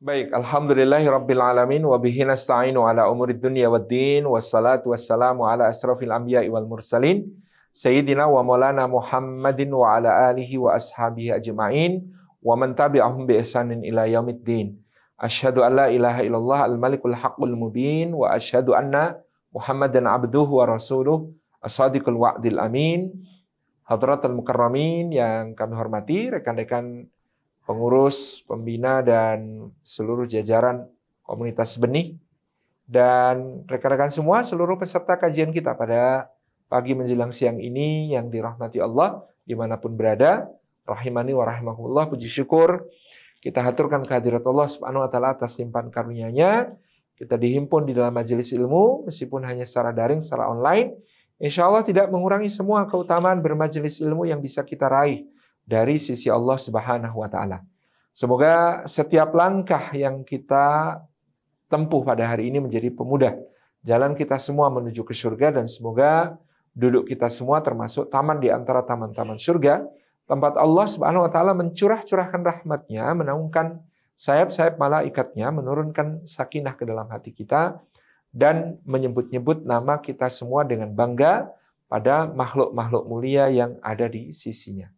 Baik, alhamdulillahirabbil alamin wa bihi nasta'inu ala umurid dunya waddin wassalatu wassalamu ala asrofil anbiya'i wal mursalin sayyidina wa maulana Muhammadin wa ala alihi wa ashabihi ajma'in wa man tabi'ahum bi ihsanin ila yaumiddin. Asyhadu an la ilaha illallah al-malikul haqqul mubin wa asyhadu anna Muhammadan abduhu wa rasuluh as-sadiqul wa'dil amin. Hadratul mukarramin yang kami hormati, rekan-rekan pengurus, pembina, dan seluruh jajaran komunitas benih, dan rekan-rekan semua, seluruh peserta kajian kita pada pagi menjelang siang ini yang dirahmati Allah, dimanapun berada, rahimani wa rahimakumullah, puji syukur, kita haturkan kehadirat Allah Subhanahu wa Ta'ala atas limpahan karunia-Nya. Kita dihimpun di dalam majelis ilmu, meskipun hanya secara daring, secara online, insya Allah tidak mengurangi semua keutamaan bermajelis ilmu yang bisa kita raih dari sisi Allah Subhanahu wa Ta'ala. Semoga setiap langkah yang kita tempuh pada hari ini menjadi pemudah jalan kita semua menuju ke surga, dan semoga duduk kita semua termasuk taman di antara taman-taman surga, tempat Allah Subhanahu wa Ta'ala mencurah-curahkan rahmat-Nya, menaungkan sayap-sayap malaikatnya, menurunkan sakinah ke dalam hati kita, dan menyebut-nyebut nama kita semua dengan bangga pada makhluk-makhluk mulia yang ada di sisinya.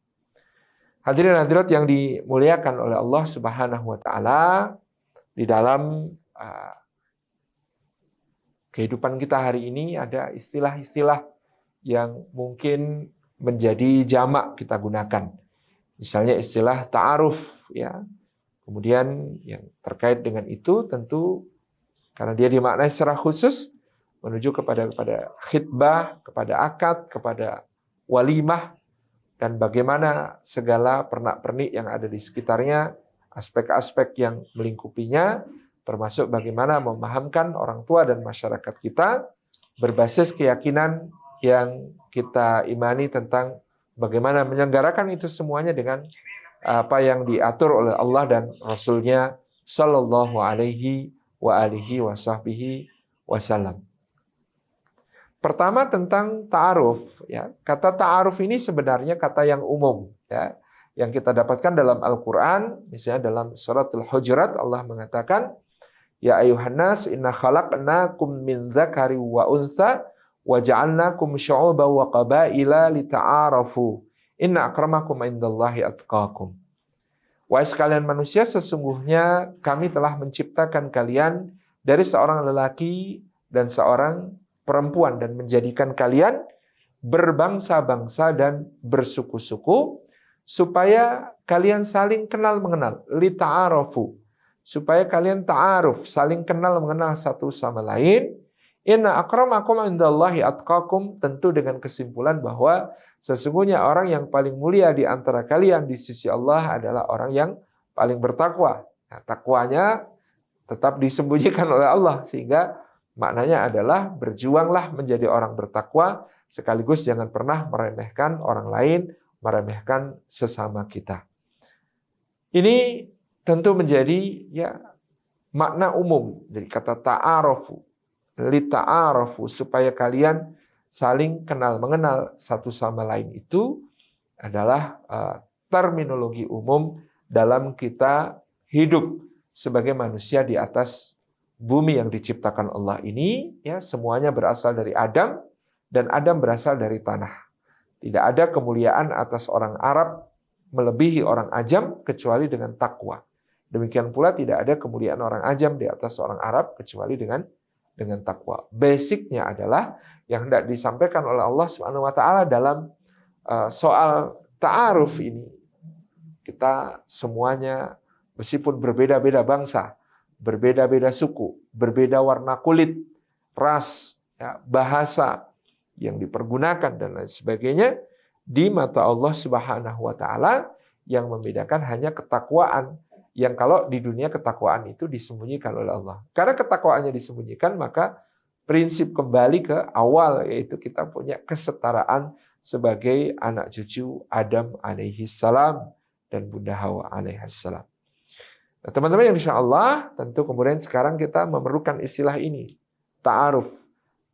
Hadirin hadirat yang dimuliakan oleh Allah Subhanahu wa Ta'ala, di dalam kehidupan kita hari ini ada istilah-istilah yang mungkin menjadi jamak kita gunakan. Misalnya istilah ta'aruf, ya. Kemudian yang terkait dengan itu tentu karena dia dimaknai secara khusus menuju kepada khitbah, kepada akad, kepada walimah, dan bagaimana segala pernak-pernik yang ada di sekitarnya, aspek-aspek yang melingkupinya, termasuk bagaimana memahamkan orang tua dan masyarakat kita berbasis keyakinan yang kita imani tentang bagaimana menyelenggarakan itu semuanya dengan apa yang diatur oleh Allah dan Rasul-Nya Sallallahu alaihi wa alihi wa sahbihi wasallam. Pertama tentang ta'aruf, ya. Kata ta'aruf ini sebenarnya kata yang umum, ya, yang kita dapatkan dalam Al-Qur'an, misalnya dalam surat Al-Hujurat Allah mengatakan, ya ayuhan nas inna khalaqnakum min dzakari wa untha wa ja'alnakum syu'uban wa qabaila lita'arafu inna akramakum indallahi atqakum. Wahai sekalian manusia, sesungguhnya kami telah menciptakan kalian dari seorang lelaki dan seorang perempuan dan menjadikan kalian berbangsa-bangsa dan bersuku-suku supaya kalian saling kenal mengenal, lita'arafu, supaya kalian ta'aruf, saling kenal mengenal satu sama lain. Inna akramakum indallahi atqakum, tentu dengan kesimpulan bahwa sesungguhnya orang yang paling mulia di antara kalian di sisi Allah adalah orang yang paling bertakwa. Nah, takwanya tetap disembunyikan oleh Allah, sehingga maknanya adalah berjuanglah menjadi orang bertakwa, sekaligus jangan pernah meremehkan orang lain, meremehkan sesama kita. Ini tentu menjadi ya makna umum dari kata ta'arufu, lita'arufu, supaya kalian saling kenal mengenal satu sama lain. Itu adalah terminologi umum dalam kita hidup sebagai manusia di atas bumi yang diciptakan Allah ini, ya, semuanya berasal dari Adam, dan Adam berasal dari tanah. Tidak ada kemuliaan atas orang Arab melebihi orang Ajam kecuali dengan takwa. Demikian pula tidak ada kemuliaan orang Ajam di atas orang Arab kecuali dengan takwa. Basicnya adalah yang hendak disampaikan oleh Allah Subhanahu wa Ta'ala dalam soal ta'aruf ini. Kita semuanya meskipun berbeda-beda bangsa, berbeda-beda suku, berbeda warna kulit, ras, ya, bahasa yang dipergunakan dan lain sebagainya, di mata Allah Subhanahu wa Ta'ala yang membedakan hanya ketakwaan, yang kalau di dunia ketakwaan itu disembunyikan oleh Allah. Karena ketakwaannya disembunyikan, maka prinsip kembali ke awal, yaitu kita punya kesetaraan sebagai anak cucu Adam alaihi salam dan Bunda Hawa alaihi salam. Nah, teman-teman yang insya Allah, tentu kemudian sekarang kita memerlukan istilah ini, ta'aruf,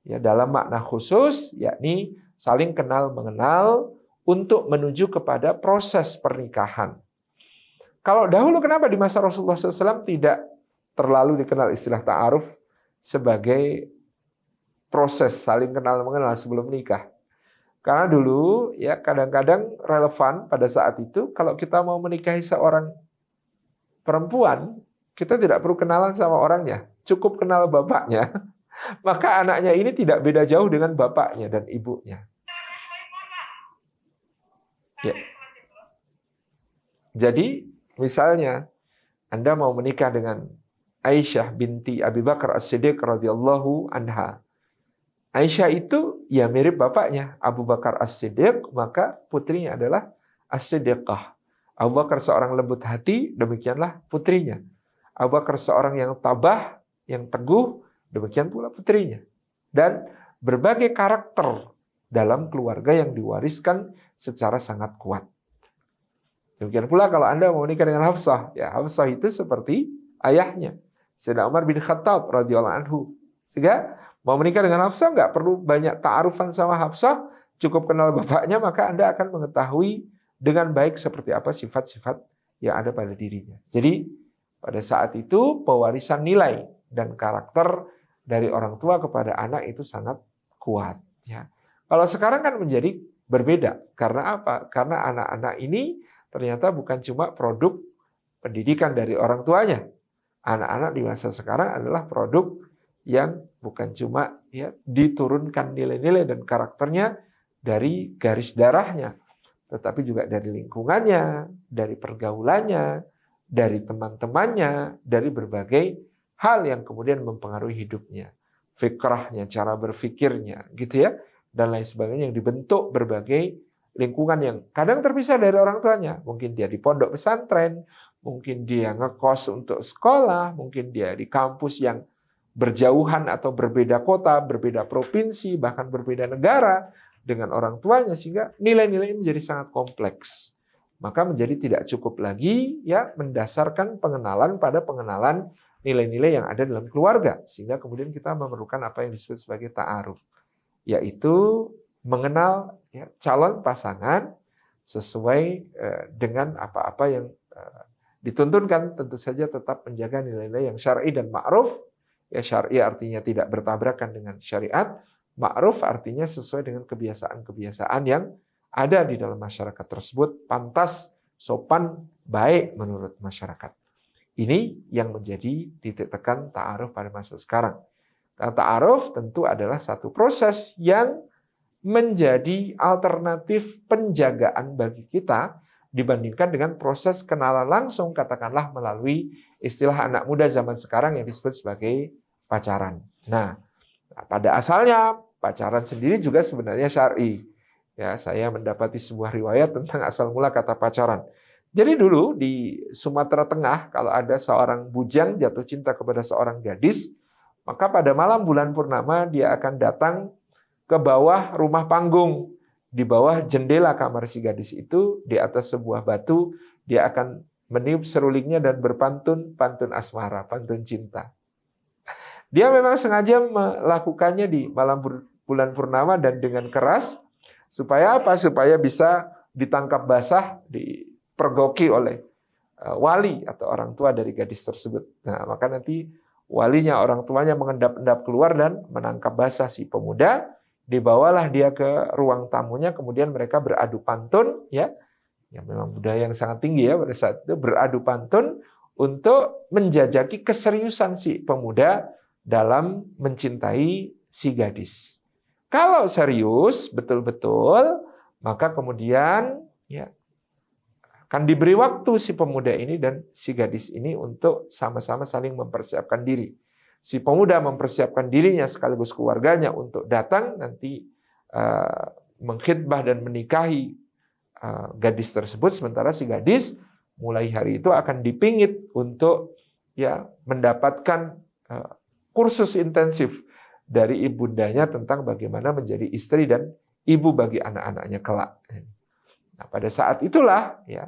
ya, dalam makna khusus, yakni saling kenal mengenal untuk menuju kepada proses pernikahan. Kalau dahulu kenapa di masa Rasulullah SAW tidak terlalu dikenal istilah ta'aruf sebagai proses saling kenal mengenal sebelum menikah. Karena dulu ya kadang-kadang relevan pada saat itu kalau kita mau menikahi seorang perempuan, kita tidak perlu kenalan sama orangnya, cukup kenal bapaknya. Maka anaknya ini tidak beda jauh dengan bapaknya dan ibunya. Ya. Jadi, misalnya Anda mau menikah dengan Aisyah binti Abi Bakar As-Siddiq radhiyallahu anha. Aisyah itu ya mirip bapaknya, Abu Bakar As-Siddiq, maka putrinya adalah As-Siddiqah. Abu Bakar seorang lembut hati, demikianlah putrinya. Abu Bakar seorang yang tabah, yang teguh, demikian pula putrinya. Dan berbagai karakter dalam keluarga yang diwariskan secara sangat kuat. Demikian pula kalau Anda mau menikah dengan Hafsah, ya Hafsah itu seperti ayahnya, Sayyidina Umar bin Khattab radhiyallahu anhu. Sehingga mau menikah dengan Hafsah nggak perlu banyak ta'arufan sama Hafsah, cukup kenal bapaknya maka Anda akan mengetahui dengan baik seperti apa sifat-sifat yang ada pada dirinya. Jadi pada saat itu pewarisan nilai dan karakter dari orang tua kepada anak itu sangat kuat. Ya. Kalau sekarang kan menjadi berbeda. Karena apa? Karena anak-anak ini ternyata bukan cuma produk pendidikan dari orang tuanya. Anak-anak di masa sekarang adalah produk yang bukan cuma ya diturunkan nilai-nilai dan karakternya dari garis darahnya, tetapi juga dari lingkungannya, dari pergaulannya, dari teman-temannya, dari berbagai hal yang kemudian mempengaruhi hidupnya, fikrahnya, cara berpikirnya, gitu ya, dan lain sebagainya yang dibentuk berbagai lingkungan yang kadang terpisah dari orang tuanya. Mungkin dia di pondok pesantren, mungkin dia ngekos untuk sekolah, mungkin dia di kampus yang berjauhan atau berbeda kota, berbeda provinsi, bahkan berbeda negara dengan orang tuanya, sehingga nilai-nilai menjadi sangat kompleks. Maka menjadi tidak cukup lagi ya mendasarkan pengenalan pada pengenalan nilai-nilai yang ada dalam keluarga, sehingga kemudian kita memerlukan apa yang disebut sebagai ta'aruf, yaitu mengenal ya, calon pasangan sesuai dengan apa-apa yang dituntunkan, tentu saja tetap menjaga nilai-nilai yang syar'i dan ma'ruf. Ya, syar'i artinya tidak bertabrakan dengan syariat, ma'ruf artinya sesuai dengan kebiasaan-kebiasaan yang ada di dalam masyarakat tersebut, pantas, sopan, baik menurut masyarakat. Ini yang menjadi titik tekan ta'aruf pada masa sekarang. Karena ta'aruf tentu adalah satu proses yang menjadi alternatif penjagaan bagi kita dibandingkan dengan proses kenalan langsung, katakanlah melalui istilah anak muda zaman sekarang yang disebut sebagai pacaran. Nah, pada asalnya pacaran sendiri juga sebenarnya syar'i. Ya, saya mendapati sebuah riwayat tentang asal mula kata pacaran. Jadi dulu di Sumatera Tengah kalau ada seorang bujang jatuh cinta kepada seorang gadis, maka pada malam bulan purnama dia akan datang ke bawah rumah panggung. Di bawah jendela kamar si gadis itu, di atas sebuah batu, dia akan meniup serulingnya dan berpantun, pantun asmara, pantun cinta. Dia memang sengaja melakukannya di malam bulan purnama dan dengan keras, supaya apa? Supaya bisa ditangkap basah, dipergoki oleh wali atau orang tua dari gadis tersebut. Nah, maka nanti walinya, orang tuanya mengendap-endap keluar dan menangkap basah si pemuda. Dibawalah dia ke ruang tamunya, kemudian mereka beradu pantun, ya memang budaya yang sangat tinggi ya pada saat itu, beradu pantun untuk menjajaki keseriusan si pemuda dalam mencintai si gadis. Kalau serius betul-betul, maka kemudian ya akan diberi waktu si pemuda ini dan si gadis ini untuk sama-sama saling mempersiapkan diri. Si pemuda mempersiapkan dirinya sekaligus keluarganya untuk datang nanti mengkhidbah dan menikahi gadis tersebut, sementara si gadis mulai hari itu akan dipingit untuk ya mendapatkan kursus intensif dari ibundanya tentang bagaimana menjadi istri dan ibu bagi anak-anaknya kelak. Nah, pada saat itulah ya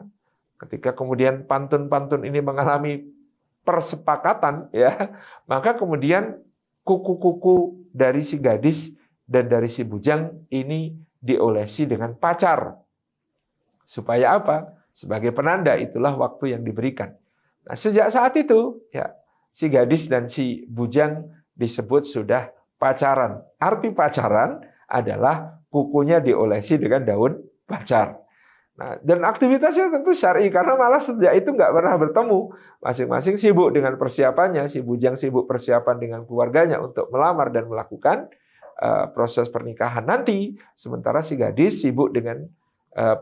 ketika kemudian pantun-pantun ini mengalami persepakatan ya, maka kemudian kuku-kuku dari si gadis dan dari si bujang ini diolesi dengan pacar. Supaya apa? Sebagai penanda itulah waktu yang diberikan. Nah, sejak saat itu ya si gadis dan si bujang disebut sudah pacaran. Arti pacaran adalah kukunya diolesi dengan daun pacar. Nah, dan aktivitasnya tentu syar'i karena malah sejak itu nggak pernah bertemu. Masing-masing sibuk dengan persiapannya, si bujang sibuk persiapan dengan keluarganya untuk melamar dan melakukan proses pernikahan nanti, sementara si gadis sibuk dengan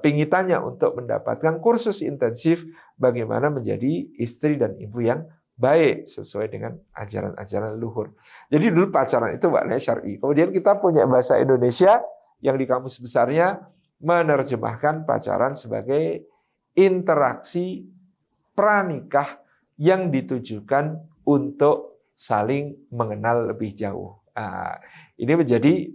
pingitannya untuk mendapatkan kursus intensif bagaimana menjadi istri dan ibu yang baik sesuai dengan ajaran-ajaran leluhur. Jadi dulu pacaran itu maknanya syar'i. Kemudian kita punya bahasa Indonesia yang di kamus besarnya menerjemahkan pacaran sebagai interaksi pranikah yang ditujukan untuk saling mengenal lebih jauh. Nah, ini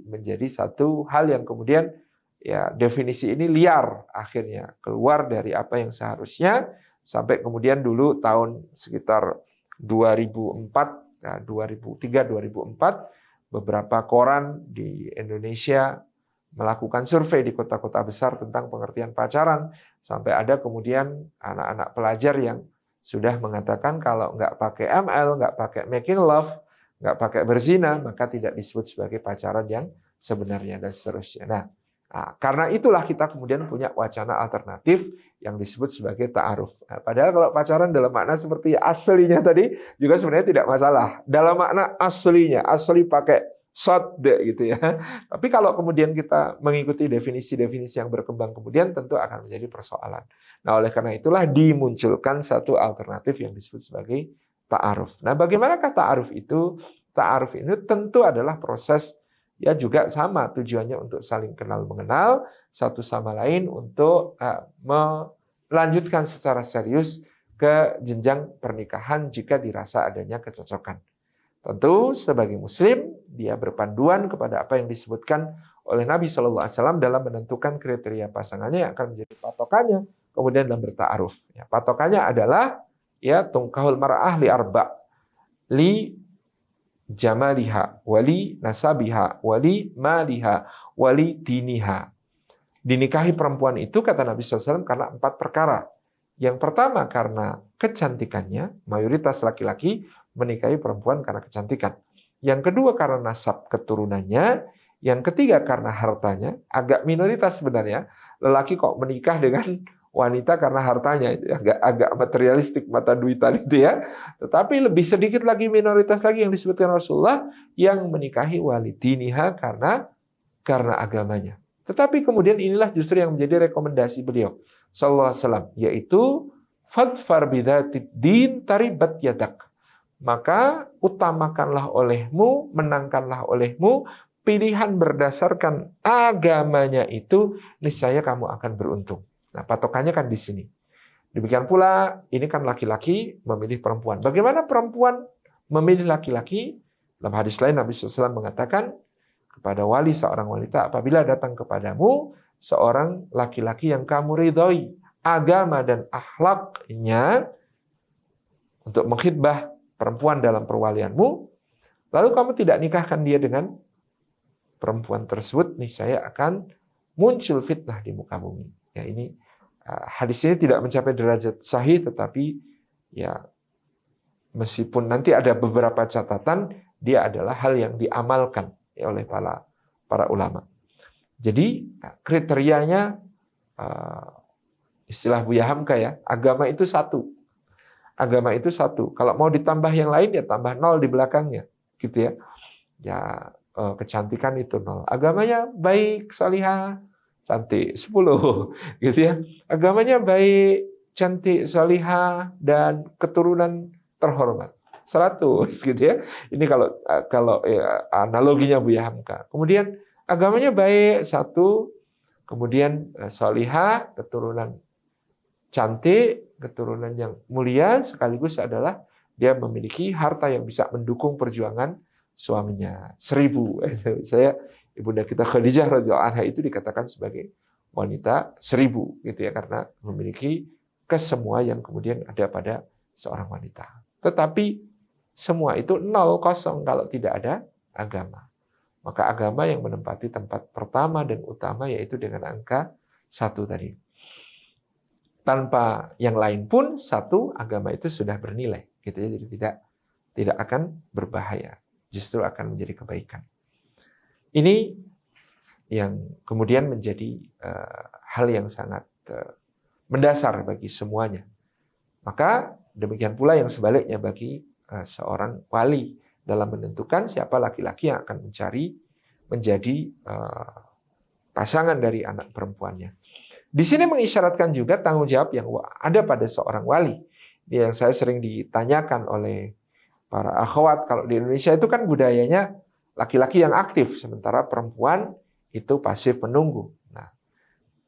menjadi satu hal yang kemudian ya definisi ini liar akhirnya keluar dari apa yang seharusnya sampai kemudian dulu tahun sekitar 2004, 2003-2004 beberapa koran di Indonesia melakukan survei di kota-kota besar tentang pengertian pacaran, sampai ada kemudian anak-anak pelajar yang sudah mengatakan kalau nggak pakai ML, nggak pakai making love, nggak pakai berzina, maka tidak disebut sebagai pacaran yang sebenarnya dan seterusnya. Nah, karena itulah kita kemudian punya wacana alternatif yang disebut sebagai ta'aruf. Nah, padahal kalau pacaran dalam makna seperti aslinya tadi juga sebenarnya tidak masalah. Dalam makna aslinya, asli pakai sadde gitu ya. Tapi kalau kemudian kita mengikuti definisi-definisi yang berkembang kemudian tentu akan menjadi persoalan. Nah, oleh karena itulah dimunculkan satu alternatif yang disebut sebagai ta'aruf. Nah, bagaimanakah ta'aruf itu? Ta'aruf ini tentu adalah proses ya juga sama tujuannya untuk saling kenal mengenal satu sama lain untuk melanjutkan secara serius ke jenjang pernikahan jika dirasa adanya kecocokan. Tentu sebagai muslim dia berpanduan kepada apa yang disebutkan oleh Nabi Shallallahu Alaihi Wasallam dalam menentukan kriteria pasangannya yang akan menjadi patokannya kemudian dalam berta'aruf. Ya, patokannya adalah ya tungkahul mar'ah li arba' li jamaliha wali nasabiha wali maliha wali diniha. Dinikahi perempuan itu kata Nabi SAW karena 4 perkara. Yang pertama karena kecantikannya, mayoritas laki-laki menikahi perempuan karena kecantikan. Yang kedua karena nasab keturunannya. Yang ketiga karena hartanya. Agak minoritas sebenarnya. Lelaki kok menikah dengan wanita karena hartanya. Agak materialistik mata duitan itu ya. Tetapi lebih sedikit lagi minoritas lagi yang disebutkan Rasulullah yang menikahi walidiniha karena agamanya. Tetapi kemudian inilah justru yang menjadi rekomendasi beliau sallallahu alaihi wasallam, yaitu fadfar bidzatid din taribat yadak. Maka utamakanlah olehmu, menangkanlah olehmu pilihan berdasarkan agamanya itu, niscaya kamu akan beruntung. Nah, patokannya kan di sini. Demikian pula, ini kan laki-laki memilih perempuan. Bagaimana perempuan memilih laki-laki? Dalam hadis lain Nabi SAW mengatakan kepada wali seorang wanita, apabila datang kepadamu seorang laki-laki yang kamu ridhoi agama dan akhlaknya untuk mengkhidbah perempuan dalam perwalianmu, lalu kamu tidak nikahkan dia dengan perempuan tersebut, niscaya akan muncul fitnah di muka bumi. Ya, ini hadis ini tidak mencapai derajat sahih, tetapi ya meskipun nanti ada beberapa catatan, dia adalah hal yang diamalkan ya, oleh para ulama. Jadi kriterianya istilah Buya Hamka ya, agama itu satu. Agama itu satu. Kalau mau ditambah yang lain ya tambah 0 di belakangnya, gitu ya. Ya kecantikan itu 0. Agamanya baik, salihah, cantik 10, gitu ya. Agamanya baik, cantik, salihah dan keturunan terhormat 100, gitu ya. Ini kalau ya, analoginya Buya Hamka. Kemudian agamanya baik 1, kemudian salihah, keturunan cantik, keturunan yang mulia, sekaligus adalah dia memiliki harta yang bisa mendukung perjuangan suaminya. 1000. Saya ibunda kita Khadijah radhiyallahu anha itu dikatakan sebagai wanita 1000 gitu ya, karena memiliki kesemua yang kemudian ada pada seorang wanita. Tetapi semua itu 0, kosong kalau tidak ada agama. Maka agama yang menempati tempat pertama dan utama yaitu dengan angka 1 tadi. Tanpa yang lain pun 1 agama itu sudah bernilai, gitu ya. Jadi tidak akan berbahaya, justru akan menjadi kebaikan. Ini yang kemudian menjadi hal yang sangat mendasar bagi semuanya. Maka demikian pula yang sebaliknya bagi seorang wali dalam menentukan siapa laki-laki yang akan menjadi pasangan dari anak perempuannya. Di sini mengisyaratkan juga tanggung jawab yang ada pada seorang wali. Ini yang saya sering ditanyakan oleh para akhwat, kalau di Indonesia itu kan budayanya laki-laki yang aktif, sementara perempuan itu pasif menunggu. Nah,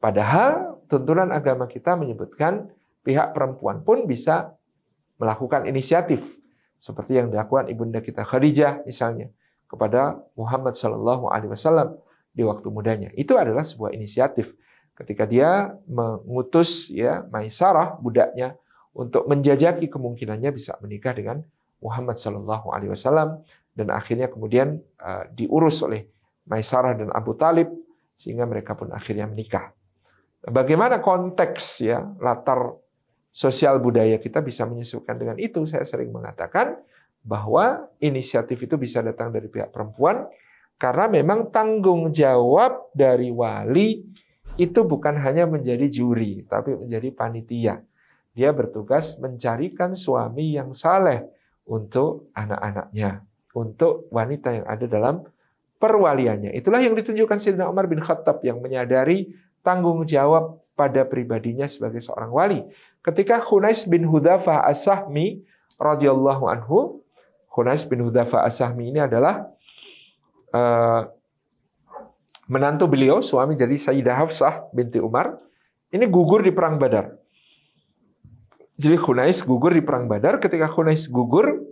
padahal tuntunan agama kita menyebutkan pihak perempuan pun bisa melakukan inisiatif, seperti yang dilakukan ibunda kita Khadijah misalnya kepada Muhammad SAW di waktu mudanya. Itu adalah sebuah inisiatif ketika dia mengutus Maisarah budaknya untuk menjajaki kemungkinannya bisa menikah dengan Muhammad SAW, dan akhirnya kemudian diurus oleh Maisarah dan Abu Talib sehingga mereka pun akhirnya menikah. Bagaimana konteks latar sosial budaya kita bisa menyesuaikan dengan itu? Saya sering mengatakan bahwa inisiatif itu bisa datang dari pihak perempuan karena memang tanggung jawab dari wali itu bukan hanya menjadi juri, tapi menjadi panitia. Dia bertugas mencarikan suami yang saleh untuk anak-anaknya, untuk wanita yang ada dalam perwaliannya. Itulah yang ditunjukkan Sayyidina Umar bin Khattab yang menyadari tanggung jawab pada pribadinya sebagai seorang wali. Ketika Khunais bin Hudzafah As-Sahmi radhiyallahu anhu, Khunais bin Hudzafah As-Sahmi ini adalah menantu beliau, suami dari Sayyidah Hafsah binti Umar, ini gugur di perang Badar. Jadi Khunais gugur di perang Badar. Ketika Khunais gugur,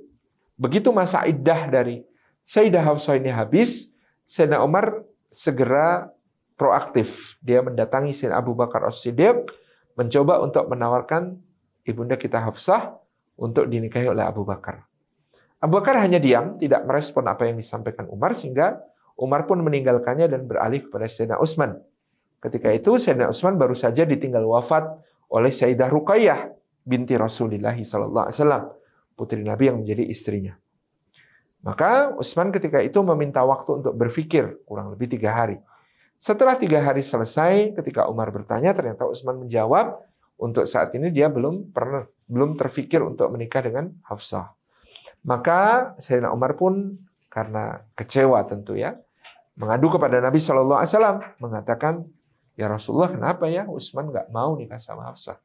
begitu masa iddah dari Sayyidah Hafsah ini habis, Sayyidina Umar segera proaktif. Dia mendatangi Sayyidina Abu Bakar As-Siddiq, mencoba untuk menawarkan ibunda kita Hafsah untuk dinikahi oleh Abu Bakar. Abu Bakar hanya diam, tidak merespon apa yang disampaikan Umar, sehingga Umar pun meninggalkannya dan beralih kepada Sayyidina Utsman. Ketika itu Sayyidina Utsman baru saja ditinggal wafat oleh Sayyidah Ruqayyah binti Rasulullah SAW, putri Nabi yang menjadi istrinya. Maka Utsman ketika itu meminta waktu untuk berpikir kurang lebih 3 hari. Setelah 3 hari selesai, ketika Umar bertanya, ternyata Utsman menjawab, untuk saat ini dia belum terfikir untuk menikah dengan Hafsah. Maka Sayyidina Umar pun karena kecewa tentu mengadu kepada Nabi SAW, mengatakan, ya Rasulullah, kenapa ya Utsman nggak mau nikah sama Hafsah?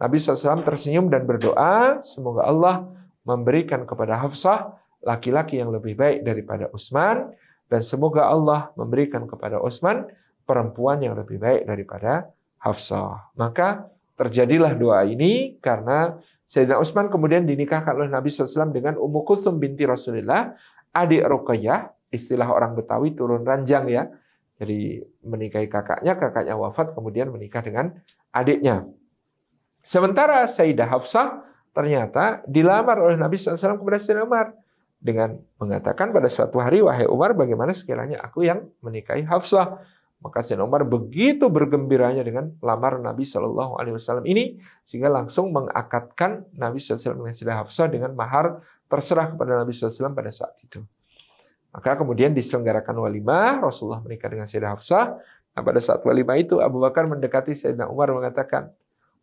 Nabi SAW tersenyum dan berdoa, semoga Allah memberikan kepada Hafsah laki-laki yang lebih baik daripada Utsman, dan semoga Allah memberikan kepada Utsman perempuan yang lebih baik daripada Hafsah. Maka terjadilah doa ini karena Sayyidina Utsman kemudian dinikahkan oleh Nabi SAW dengan Ummu Kulthum binti Rasulullah, adik Ruqayyah, istilah orang Betawi turun ranjang Jadi menikahi kakaknya wafat, kemudian menikah dengan adiknya. Sementara Sayyidah Hafsah ternyata dilamar oleh Nabi SAW kepada Sayyidina Umar dengan mengatakan pada suatu hari, wahai Umar, bagaimana sekiranya aku yang menikahi Hafsah? Maka Sayyidina Umar begitu bergembiranya dengan lamaran Nabi SAW ini, sehingga langsung mengakadkan Nabi SAW dengan Sayyidah Hafsah dengan mahar terserah kepada Nabi SAW pada saat itu. Maka kemudian diselenggarakan walimah, Rasulullah menikah dengan Sayyidah Hafsah. Nah, pada saat walimah itu Abu Bakar mendekati Sayyidina Umar mengatakan,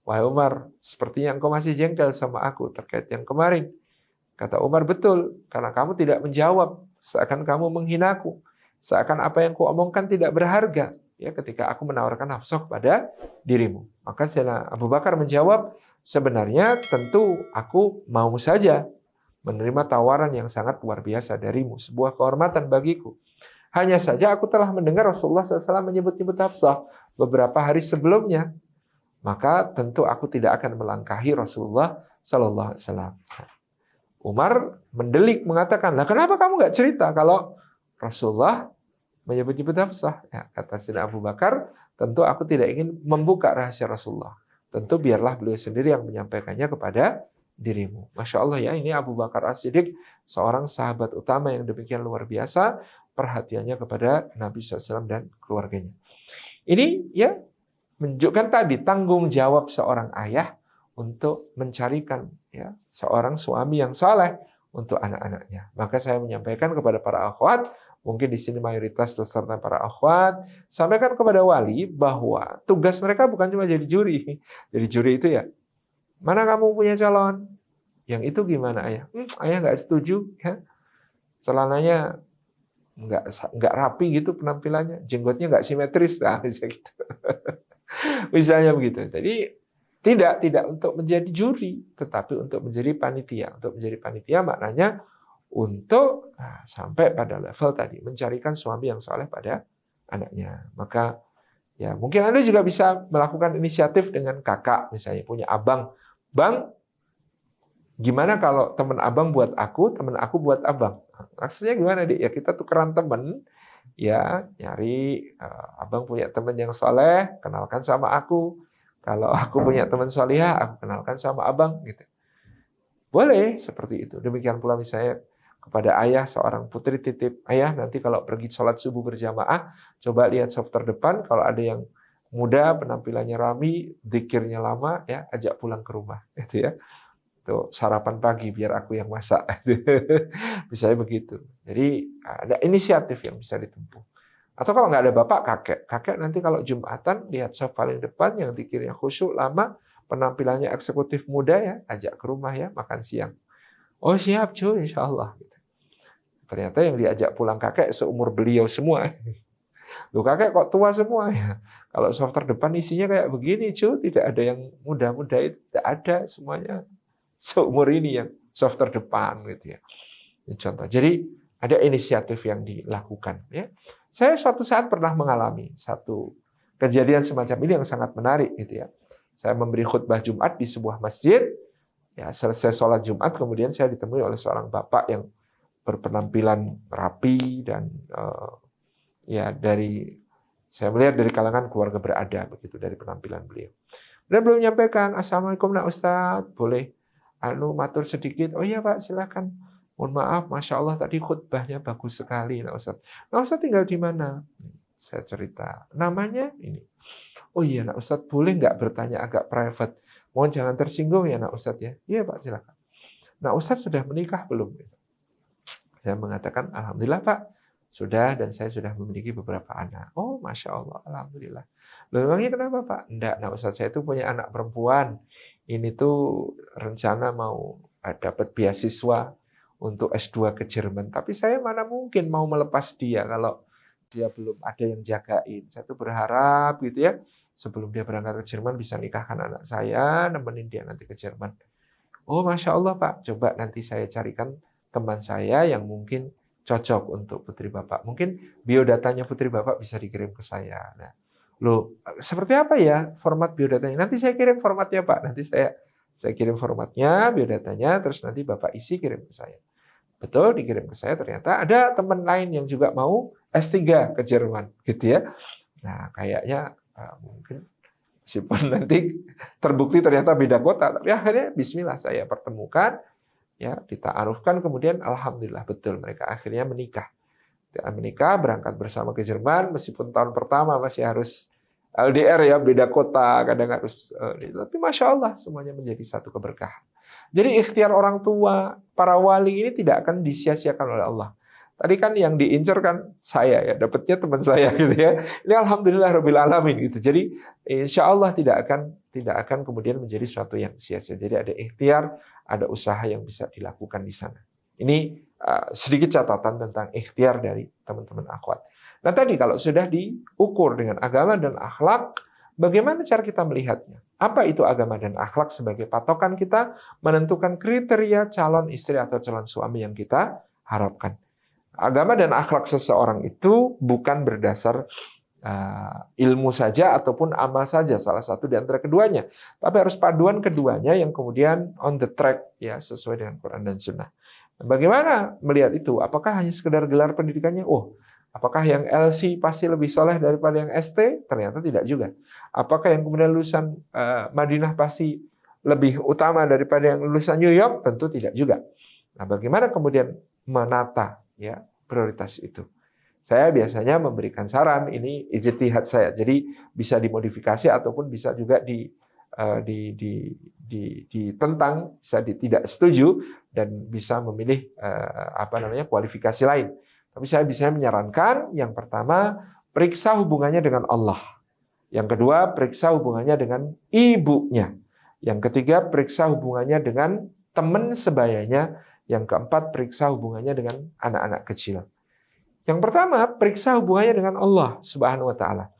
wahai Umar, sepertinya engkau masih jengkel sama aku terkait yang kemarin. Kata Umar, betul, karena kamu tidak menjawab, seakan kamu menghinaku, seakan apa yang kuomongkan tidak berharga ketika aku menawarkan Hafsah kepada dirimu. Maka Sayyidina Abu Bakar menjawab, sebenarnya tentu aku mau saja menerima tawaran yang sangat luar biasa darimu, sebuah kehormatan bagiku. Hanya saja aku telah mendengar Rasulullah SAW menyebut-nyebut Hafsah beberapa hari sebelumnya, maka tentu aku tidak akan melangkahi Rasulullah SAW. Umar mendelik mengatakan, lah kenapa kamu nggak cerita kalau Rasulullah menyebut-nyebut Hafsah? Kata Sayyidina Abu Bakar, tentu aku tidak ingin membuka rahasia Rasulullah. Tentu biarlah beliau sendiri yang menyampaikannya kepada dirimu. Masya Allah ini Abu Bakar As-Siddiq, seorang sahabat utama yang demikian luar biasa perhatiannya kepada Nabi SAW dan keluarganya. Ini menunjukkan tadi tanggung jawab seorang ayah untuk mencarikan seorang suami yang saleh untuk anak-anaknya. Maka saya menyampaikan kepada para akhwat, mungkin di sini mayoritas peserta para akhwat, sampaikan kepada wali bahwa tugas mereka bukan cuma jadi juri. Jadi juri itu ya, mana kamu punya calon? Yang itu gimana ayah? Ayah nggak setuju, ya. Celananya nggak rapi gitu penampilannya, jenggotnya nggak simetris, nah, gitu. Misalnya begitu. Jadi tidak untuk menjadi juri, tetapi untuk menjadi panitia. Untuk menjadi panitia maknanya untuk sampai pada level tadi mencarikan suami yang soleh pada anaknya. Maka ya mungkin Anda juga bisa melakukan inisiatif dengan kakak, misalnya punya abang, bang, gimana kalau teman abang buat aku, teman aku buat abang. Maksudnya gimana, Dik? Ya kita tukeran teman, ya nyari abang punya teman yang soleh, kenalkan sama aku. Kalau aku punya teman solihah, aku kenalkan sama abang, gitu. Boleh seperti itu. Demikian pula misalnya kepada ayah seorang putri titip, ayah nanti kalau pergi sholat subuh berjamaah, coba lihat soft terdepan, kalau ada yang muda, penampilannya rapi, zikirnya lama, ya ajak pulang ke rumah, gitu ya. Tuh, sarapan pagi biar aku yang masak. Misalnya begitu. Jadi ada inisiatif yang bisa ditempuh. Atau kalau nggak ada bapak, kakek. Kakek nanti kalau Jumatan, lihat soft paling depan, yang zikirnya khusyuk, lama, penampilannya eksekutif muda, ya ajak ke rumah ya, makan siang. Oh siap cuy, insya Allah. Ternyata yang diajak pulang kakek seumur beliau semua. Loh kakek kok tua semua ya? Kalau soft terdepan isinya kayak begini cuy, tidak ada yang muda-muda, itu tidak ada, semuanya seumur ini yang soft terdepan gitu ya. Ini contoh. Jadi ada inisiatif yang dilakukan ya. Saya suatu saat pernah mengalami satu kejadian semacam ini yang sangat menarik gitu ya. Saya memberi khutbah Jumat di sebuah masjid. Ya, selesai sholat Jumat kemudian saya ditemui oleh seorang bapak yang berpenampilan rapi dan ya saya melihat dari kalangan keluarga berada begitu dari penampilan beliau. Dan belum menyampaikan, Assalamualaikum nak Ustadz, boleh matur sedikit. Oh iya Pak, silakan. Mohon maaf, Masya Allah tadi khutbahnya bagus sekali, nak Ustadz. Nak Ustadz tinggal di mana? Saya cerita. Namanya ini. Oh iya, nak Ustadz boleh nggak bertanya agak private? Mohon jangan tersinggung ya, nak Ustadz ya. Iya Pak, silakan. Nak Ustadz sudah menikah belum? Saya mengatakan, Alhamdulillah Pak, sudah, dan saya sudah memiliki beberapa anak. Oh, Masya Allah, Alhamdulillah. Loh, memangnya kenapa Pak? Enggak, nah Ustadz saya itu punya anak perempuan. Ini tuh rencana mau dapat beasiswa untuk S2 ke Jerman. Tapi saya mana mungkin mau melepas dia kalau dia belum ada yang jagain. Saya tuh berharap gitu ya, sebelum dia berangkat ke Jerman bisa nikahkan anak saya, nemenin dia nanti ke Jerman. Oh, Masya Allah Pak, coba nanti saya carikan teman saya yang mungkin cocok untuk putri Bapak. Mungkin biodatanya putri Bapak bisa dikirim ke saya. Nah, loh, seperti apa ya format biodatanya? Nanti saya kirim formatnya Pak. Nanti saya kirim formatnya, biodatanya, terus nanti Bapak isi kirim ke saya. Betul, dikirim ke saya. Ternyata ada teman lain yang juga mau S3 ke Jerman, gitu ya. Nah, kayaknya mungkin meskipun nanti terbukti ternyata beda kota, tapi akhirnya Bismillah saya pertemukan. Ya, dita'arufkan, kemudian alhamdulillah betul mereka akhirnya menikah. Menikah, berangkat bersama ke Jerman, meskipun tahun pertama masih harus LDR ya, beda kota, kadang harus tapi Masya Allah semuanya menjadi satu keberkahan. Jadi ikhtiar orang tua, para wali ini tidak akan disia-siakan oleh Allah. Tadi kan yang diincar kan saya ya, dapatnya teman saya gitu ya. Ini alhamdulillah rabbil alamin gitu. Jadi insya Allah tidak akan kemudian menjadi sesuatu yang sia-sia. Jadi ada ikhtiar, ada usaha yang bisa dilakukan di sana. Ini sedikit catatan tentang ikhtiar dari teman-teman akhwat. Nah tadi kalau sudah diukur dengan agama dan akhlak, bagaimana cara kita melihatnya? Apa itu agama dan akhlak sebagai patokan kita menentukan kriteria calon istri atau calon suami yang kita harapkan? Agama dan akhlak seseorang itu bukan berdasar ilmu saja ataupun amal saja, salah satu di antara keduanya. Tapi harus paduan keduanya yang kemudian on the track ya sesuai dengan Quran dan Sunnah. Bagaimana melihat itu? Apakah hanya sekedar gelar pendidikannya? Oh, apakah yang LC pasti lebih soleh daripada yang ST? Ternyata tidak juga. Apakah yang kemudian lulusan Madinah pasti lebih utama daripada yang lulusan New York? Tentu tidak juga. Nah, bagaimana kemudian menata ya prioritas itu? Saya biasanya memberikan saran, ini ijtihad saya. Jadi bisa dimodifikasi ataupun bisa juga ditentang, bisa tidak setuju, dan bisa memilih kualifikasi lain. Tapi saya bisa menyarankan yang pertama, periksa hubungannya dengan Allah. Yang kedua, periksa hubungannya dengan ibunya. Yang ketiga, periksa hubungannya dengan teman sebayanya. Yang keempat, periksa hubungannya dengan anak-anak kecil. Yang pertama, periksa hubungannya dengan Allah Subhanahu wa taala.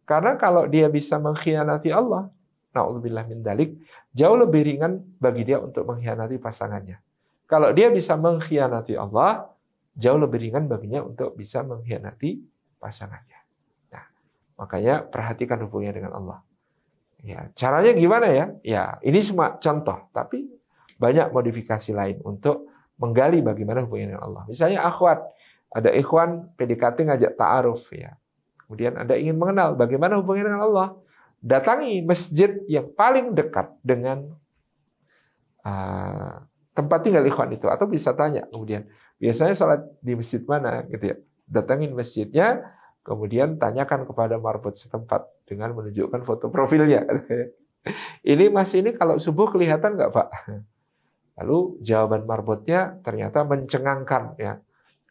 Karena kalau dia bisa mengkhianati Allah, naudzubillah min dzalik, jauh lebih ringan bagi dia untuk mengkhianati pasangannya. Kalau dia bisa mengkhianati Allah, jauh lebih ringan baginya untuk bisa mengkhianati pasangannya. Nah, makanya perhatikan hubungannya dengan Allah. Ya, caranya gimana ya? Ya, ini cuma contoh, tapi banyak modifikasi lain untuk menggali bagaimana hubungannya dengan Allah. Misalnya akhwat, ada ikhwan PDKT ngajak ta'aruf ya. Kemudian Anda ingin mengenal bagaimana hubungannya dengan Allah, datangi masjid yang paling dekat dengan tempat tinggal ikhwan itu, atau bisa tanya kemudian biasanya sholat di masjid mana gitu ya. Datangin masjidnya, kemudian tanyakan kepada marbot setempat dengan menunjukkan foto profilnya. Ini Mas ini kalau subuh kelihatan nggak Pak? Lalu jawaban marbotnya ternyata mencengangkan ya.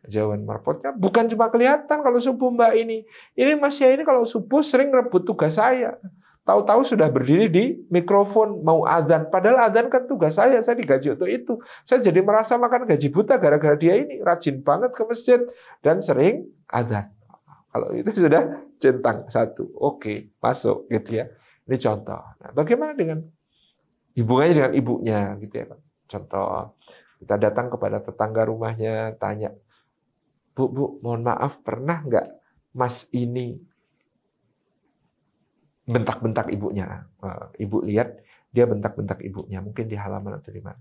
Jawaban marbotnya bukan cuma kelihatan kalau subuh Mbak ini. Ini Mas ya ini kalau subuh sering rebut tugas saya. Tahu-tahu sudah berdiri di mikrofon mau adzan. Padahal adzan kan tugas saya digaji untuk itu. Saya jadi merasa makan gaji buta gara-gara dia ini rajin banget ke masjid dan sering adzan. Kalau itu sudah centang satu. Oke, masuk gitu ya. Ini contoh. Nah, bagaimana dengan hubungannya dengan ibunya gitu ya, Pak. Contoh, kita datang kepada tetangga rumahnya, tanya, Bu, mohon maaf, pernah nggak Mas ini bentak-bentak ibunya? Ibu lihat dia bentak-bentak ibunya, mungkin di halaman atau di mana.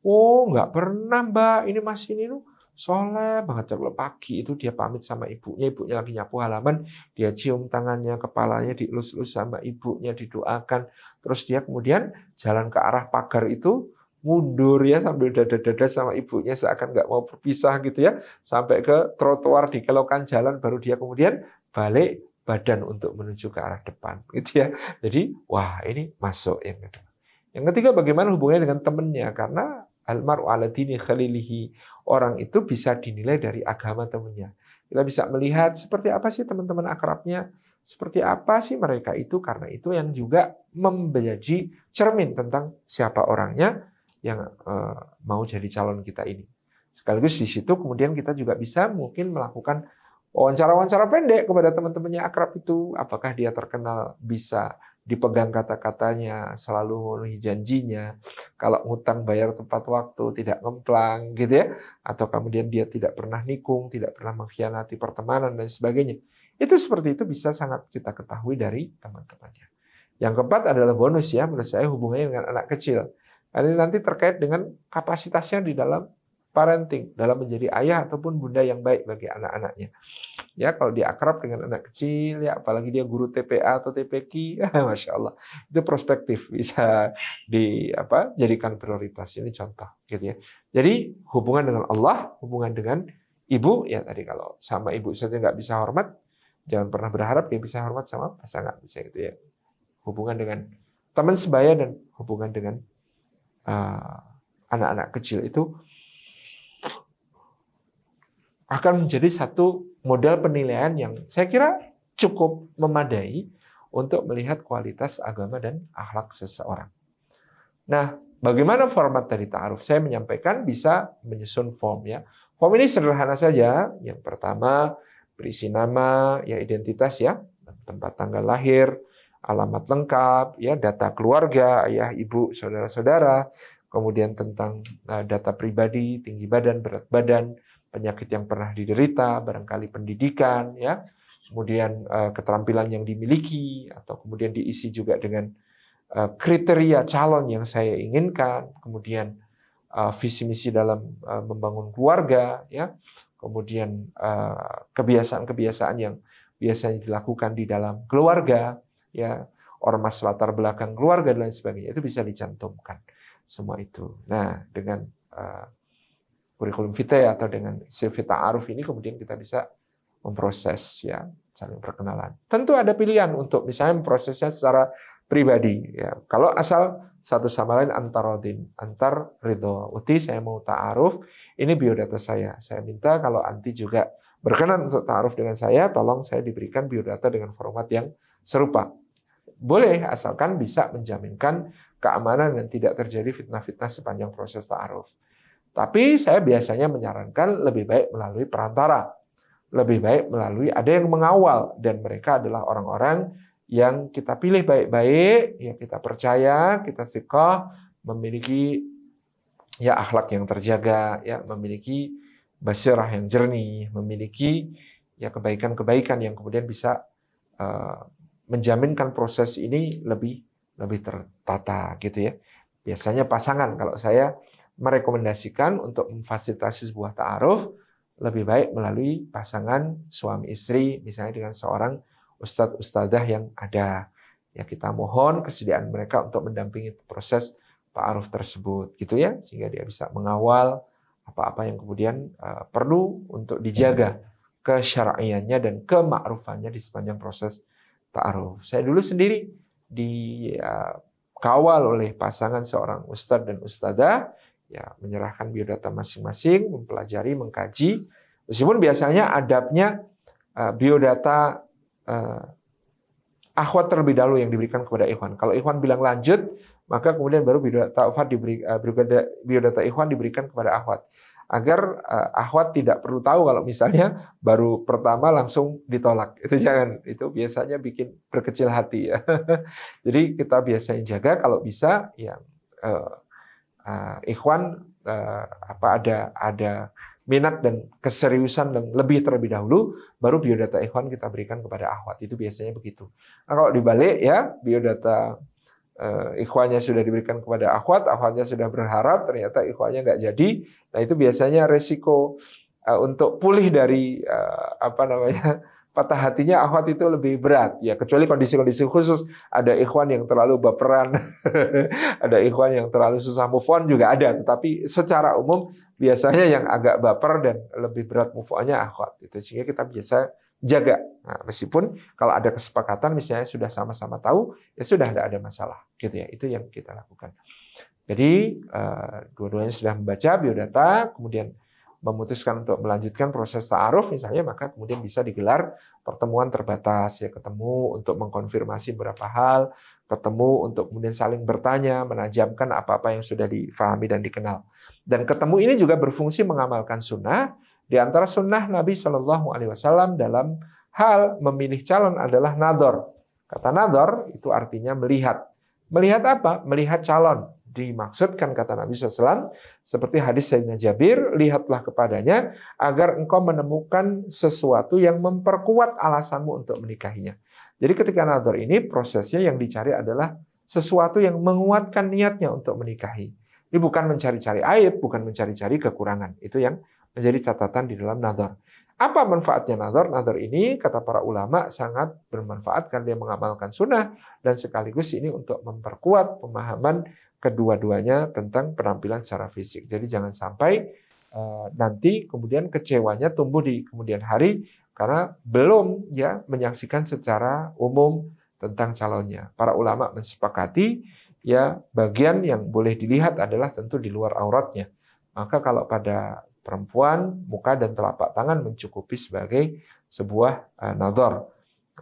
Oh, nggak pernah Mbak, ini Mas ini tuh soleh banget. Kalau pagi itu dia pamit sama ibunya lagi nyapu halaman, dia cium tangannya, kepalanya dielus-elus sama ibunya, didoakan. Terus dia kemudian jalan ke arah pagar itu, mundur ya sambil dada-dada sama ibunya seakan nggak mau berpisah gitu ya, sampai ke trotoar di kelokan jalan, baru dia kemudian balik badan untuk menuju ke arah depan gitu ya. Jadi wah ini masuk yang kedua. Yang ketiga, bagaimana hubungannya dengan temannya, karena almaru ala dini khalilihi, orang itu bisa dinilai dari agama temannya. Kita bisa melihat seperti apa sih teman-teman akrabnya, seperti apa sih mereka itu, karena itu yang juga menjadi cermin tentang siapa orangnya yang mau jadi calon kita ini. Sekaligus di situ kemudian kita juga bisa mungkin melakukan wawancara-wawancara pendek kepada teman-temannya akrab itu. Apakah dia terkenal bisa dipegang kata-katanya, selalu memenuhi janjinya, kalau ngutang bayar tepat waktu, tidak ngemplang gitu ya, atau kemudian dia tidak pernah nikung, tidak pernah mengkhianati pertemanan dan sebagainya. Itu seperti itu bisa sangat kita ketahui dari teman-temannya. Yang keempat adalah bonus ya, menurut saya hubungannya dengan anak kecil. Ini nanti terkait dengan kapasitasnya di dalam parenting, dalam menjadi ayah ataupun bunda yang baik bagi anak-anaknya. Ya, kalau dia akrab dengan anak kecil, ya apalagi dia guru TPA atau TPQ, Masya Allah, itu prospektif bisa dijadikan prioritas. Ini contoh, gitu ya. Jadi hubungan dengan Allah, hubungan dengan ibu, ya tadi kalau sama ibu saja nggak bisa hormat, jangan pernah berharap dia bisa hormat sama pasangan, bisa gitu ya. Hubungan dengan teman sebaya dan hubungan dengan anak-anak kecil itu akan menjadi satu modal penilaian yang saya kira cukup memadai untuk melihat kualitas agama dan akhlak seseorang. Nah, bagaimana format dari ta'aruf? Saya menyampaikan bisa menyusun form ya. Form ini sederhana saja. Yang pertama, berisi nama, ya identitas ya, tempat tanggal lahir, alamat lengkap, ya data keluarga, ayah, ibu, saudara-saudara, kemudian tentang data pribadi, tinggi badan, berat badan, penyakit yang pernah diderita, barangkali pendidikan, ya, kemudian keterampilan yang dimiliki, atau kemudian diisi juga dengan kriteria calon yang saya inginkan, kemudian visi misi dalam membangun keluarga, ya, kemudian kebiasaan-kebiasaan yang biasanya dilakukan di dalam keluarga, ya, ormas latar belakang keluarga dan lain sebagainya, itu bisa dicantumkan semua itu. Nah, dengan kurikulum vitae atau dengan CV ta'aruf ini kemudian kita bisa memproses ya saling perkenalan. Tentu ada pilihan untuk misalnya memprosesnya secara pribadi. Ya. Kalau asal satu sama lain antar ridho. Uti, saya mau ta'aruf, ini biodata saya. Saya minta kalau Anti juga berkenan untuk ta'aruf dengan saya, tolong saya diberikan biodata dengan format yang serupa. Boleh, asalkan bisa menjaminkan keamanan dan tidak terjadi fitnah-fitnah sepanjang proses ta'aruf. Tapi saya biasanya menyarankan lebih baik melalui perantara. Lebih baik melalui ada yang mengawal, dan mereka adalah orang-orang yang kita pilih baik-baik, ya kita percaya, kita thiqah, memiliki ya akhlak yang terjaga, ya memiliki basirah yang jernih, memiliki ya kebaikan-kebaikan yang kemudian bisa menjaminkan proses ini lebih tertata gitu ya. Biasanya pasangan, kalau saya merekomendasikan untuk memfasilitasi sebuah ta'aruf lebih baik melalui pasangan suami istri, misalnya dengan seorang ustadz ustadzah yang ada. Ya kita mohon kesediaan mereka untuk mendampingi proses ta'aruf tersebut gitu ya, sehingga dia bisa mengawal apa-apa yang kemudian perlu untuk dijaga kesyar'iannya dan kemakrufannya di sepanjang proses ta'aruf. Saya dulu sendiri dikawal oleh pasangan seorang ustadz dan ustadzah, ya menyerahkan biodata masing-masing, mempelajari, mengkaji. Meskipun biasanya adabnya biodata akhwat terlebih dahulu yang diberikan kepada ikhwan. Kalau ikhwan bilang lanjut, maka kemudian baru biodata ikhwan diberikan kepada akhwat. Agar akhwat tidak perlu tahu kalau misalnya baru pertama langsung ditolak. Itu jangan, itu biasanya bikin berkecil hati ya. Jadi kita biasain jaga kalau bisa yang ikhwan ada minat dan keseriusan dan lebih terlebih dahulu, baru biodata ikhwan kita berikan kepada akhwat. Itu biasanya begitu. Nah, kalau dibalik ya, biodata ikhwannya sudah diberikan kepada akhwat, akhwatnya sudah berharap, ternyata ikhwannya nggak jadi. Nah itu biasanya resiko untuk pulih dari patah hatinya akhwat itu lebih berat. Ya kecuali kondisi-kondisi khusus, ada ikhwan yang terlalu baperan, ada ikhwan yang terlalu susah move on juga ada. Tetapi secara umum biasanya yang agak baper dan lebih berat move on-nya akhwat. Itu sehingga kita biasa jaga. Nah, meskipun kalau ada kesepakatan misalnya sudah sama-sama tahu, ya sudah tidak ada masalah gitu ya. Itu yang kita lakukan. Jadi dua-duanya sudah membaca biodata, kemudian memutuskan untuk melanjutkan proses ta'aruf misalnya, maka kemudian bisa digelar pertemuan terbatas, ya ketemu untuk mengkonfirmasi beberapa hal, ketemu untuk kemudian saling bertanya, menajamkan apa-apa yang sudah difahami dan dikenal. Dan ketemu ini juga berfungsi mengamalkan sunnah. Di antara sunnah Nabi Shallallahu Alaihi Wasallam dalam hal memilih calon adalah nador. Kata nador itu artinya melihat. Melihat apa? Melihat calon. Dimaksudkan kata Nabi SAW, seperti hadis Sayyidina Jabir, lihatlah kepadanya agar engkau menemukan sesuatu yang memperkuat alasanmu untuk menikahinya. Jadi ketika nador ini prosesnya yang dicari adalah sesuatu yang menguatkan niatnya untuk menikahi. Ini bukan mencari-cari aib, bukan mencari-cari kekurangan. Itu yang menjadi catatan di dalam nador. Apa manfaatnya nador? Nador ini, kata para ulama, sangat bermanfaat karena dia mengamalkan sunnah, dan sekaligus ini untuk memperkuat pemahaman kedua-duanya tentang penampilan secara fisik. Jadi jangan sampai nanti kemudian kecewanya tumbuh di kemudian hari karena belum ya menyaksikan secara umum tentang calonnya. Para ulama mensepakati ya bagian yang boleh dilihat adalah tentu di luar auratnya. Maka kalau pada perempuan, muka dan telapak tangan mencukupi sebagai sebuah nador.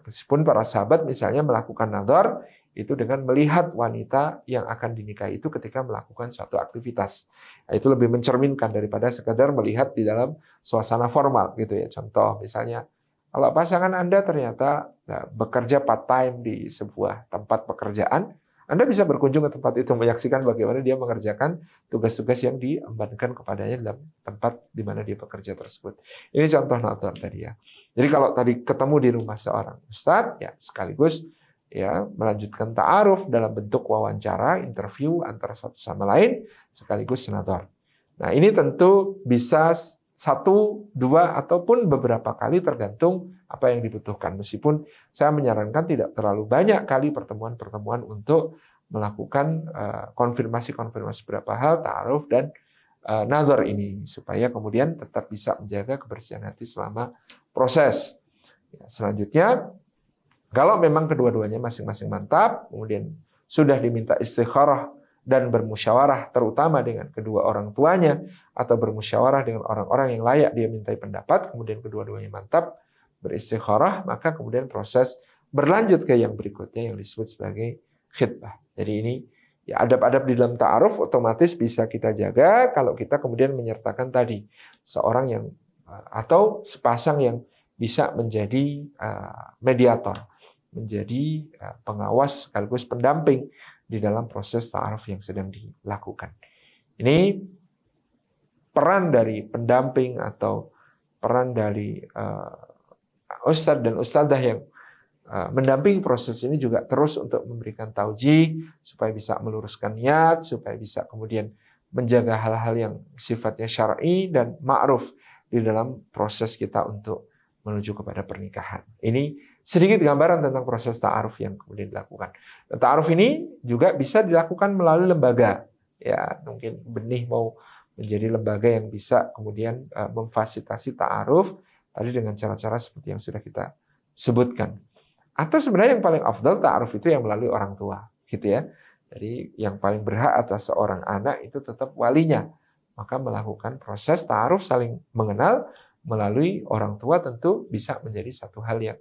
Meskipun para sahabat misalnya melakukan nador itu dengan melihat wanita yang akan dinikahi itu ketika melakukan suatu aktivitas. Nah, itu lebih mencerminkan daripada sekadar melihat di dalam suasana formal gitu ya. Contoh misalnya kalau pasangan Anda ternyata bekerja part-time di sebuah tempat pekerjaan, Anda bisa berkunjung ke tempat itu, menyaksikan bagaimana dia mengerjakan tugas-tugas yang diembankan kepadanya dalam tempat di mana dia bekerja tersebut. Ini contoh nador tadi ya. Jadi kalau tadi ketemu di rumah seorang ustadz, ya sekaligus ya melanjutkan ta'aruf dalam bentuk wawancara, interview antara satu sama lain, sekaligus nador. Nah ini tentu bisa 1, 2, ataupun beberapa kali tergantung apa yang dibutuhkan. Meskipun saya menyarankan tidak terlalu banyak kali pertemuan-pertemuan untuk melakukan konfirmasi-konfirmasi beberapa hal, ta'aruf dan nazar ini, supaya kemudian tetap bisa menjaga kebersihan hati selama proses. Selanjutnya, Kalau memang kedua-duanya masing-masing mantap, kemudian sudah diminta istikharah dan bermusyawarah terutama dengan kedua orang tuanya atau bermusyawarah dengan orang-orang yang layak dia mintai pendapat, kemudian kedua-duanya mantap, beristikharah, maka kemudian proses berlanjut ke yang berikutnya yang disebut sebagai khitbah. Jadi ini ya adab-adab di dalam ta'aruf otomatis bisa kita jaga kalau kita kemudian menyertakan tadi seorang yang atau sepasang yang bisa menjadi mediator, menjadi pengawas sekaligus pendamping di dalam proses ta'aruf yang sedang dilakukan. Ini peran dari pendamping atau peran dari ustadz dan ustadzah yang mendampingi proses ini juga terus untuk memberikan taujih supaya bisa meluruskan niat, supaya bisa kemudian menjaga hal-hal yang sifatnya syar'i dan ma'ruf di dalam proses kita untuk menuju kepada pernikahan. Ini sedikit gambaran tentang proses ta'aruf yang kemudian dilakukan. Dan ta'aruf ini juga bisa dilakukan melalui lembaga. Ya, mungkin Benih mau menjadi lembaga yang bisa kemudian memfasilitasi ta'aruf tadi dengan cara-cara seperti yang sudah kita sebutkan. Atau sebenarnya yang paling afdal ta'aruf itu yang melalui orang tua, gitu ya. Jadi yang paling berhak atas seorang anak itu tetap walinya. Maka melakukan proses ta'aruf saling mengenal melalui orang tua tentu bisa menjadi satu hal yang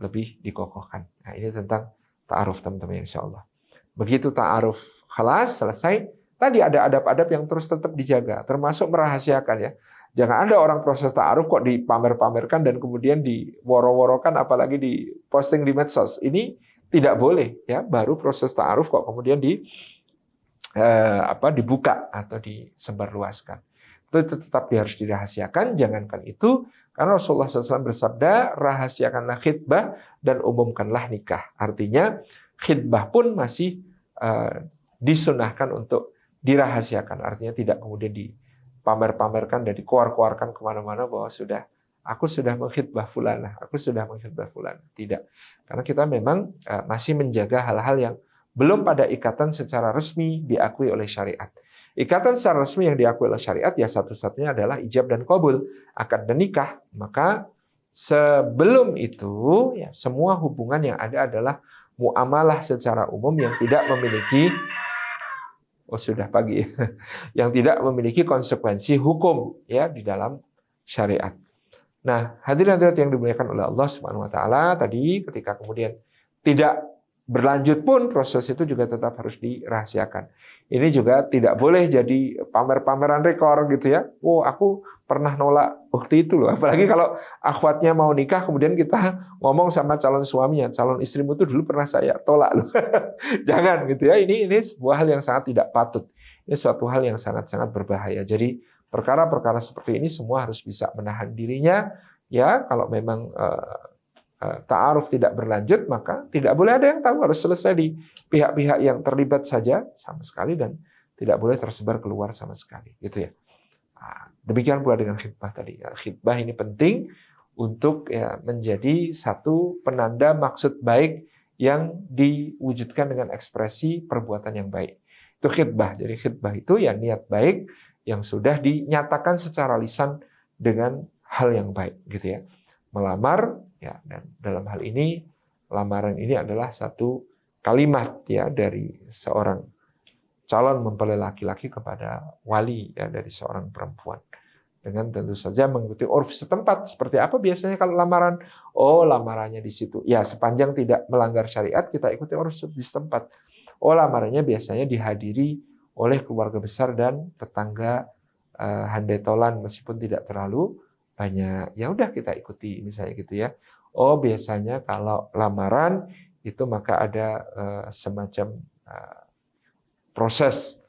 lebih dikokohkan. Nah, ini tentang ta'aruf teman-teman insyaallah. Begitu ta'aruf khalas selesai, tadi ada adab-adab yang terus tetap dijaga, termasuk merahasiakan ya. Jangan ada orang proses ta'aruf kok dipamer-pamerkan dan kemudian diworo-worokan apalagi diposting di medsos. Ini tidak boleh ya, baru proses ta'aruf kok kemudian dibuka atau disebarluaskan. Itu tetap harus dirahasiakan, jangankan itu, karena Rasulullah SAW bersabda, rahasiakanlah khitbah dan umumkanlah nikah. Artinya, khitbah pun masih disunahkan untuk dirahasiakan. Artinya tidak kemudian dipamer-pamerkan dan dikeluar-keluarkan kemana-mana bahwa aku sudah mengkhitbah fulanah, aku sudah mengkhitbah fulanah. Tidak. Karena kita memang masih menjaga hal-hal yang belum pada ikatan secara resmi diakui oleh syariat. Ikatan secara resmi yang diakui oleh syariat ya satu-satunya adalah ijab dan qabul, akad dan nikah. Maka sebelum itu ya semua hubungan yang ada adalah muamalah secara umum yang tidak memiliki yang tidak memiliki konsekuensi hukum ya di dalam syariat. Nah, hadirin-hadirat yang dimuliakan oleh Allah Subhanahu wa taala, tadi ketika kemudian tidak berlanjut pun proses itu juga tetap harus dirahasiakan. Ini juga tidak boleh jadi pamer-pameran rekor gitu ya. Oh, aku pernah nolak waktu itu loh. Apalagi kalau akhwatnya mau nikah kemudian kita ngomong sama calon suaminya, calon istrimu itu dulu pernah saya tolak loh. Jangan gitu ya. Ini sebuah hal yang sangat tidak patut. Ini suatu hal yang sangat-sangat berbahaya. Jadi perkara-perkara seperti ini semua harus bisa menahan dirinya ya. Kalau memang ta'aruf tidak berlanjut, maka tidak boleh ada yang tahu, harus selesai di pihak-pihak yang terlibat saja sama sekali dan tidak boleh tersebar keluar sama sekali, gitu ya. Nah, demikian pula dengan khitbah tadi. Khitbah ini penting untuk ya, menjadi satu penanda maksud baik yang diwujudkan dengan ekspresi perbuatan yang baik. Itu khitbah. Jadi khitbah itu ya niat baik yang sudah dinyatakan secara lisan dengan hal yang baik, gitu ya. Melamar ya, dan dalam hal ini lamaran ini adalah satu kalimat ya dari seorang calon mempelai laki-laki kepada wali ya dari seorang perempuan dengan tentu saja mengikuti urf setempat. Seperti apa biasanya kalau lamaran? Oh, lamarannya di situ. Ya, sepanjang tidak melanggar syariat kita ikuti urf di setempat. Oh, lamarannya biasanya dihadiri oleh keluarga besar dan tetangga handetolan meskipun tidak terlalu banyak. Ya udah kita ikuti misalnya gitu ya. Oh, biasanya kalau lamaran itu maka ada semacam proses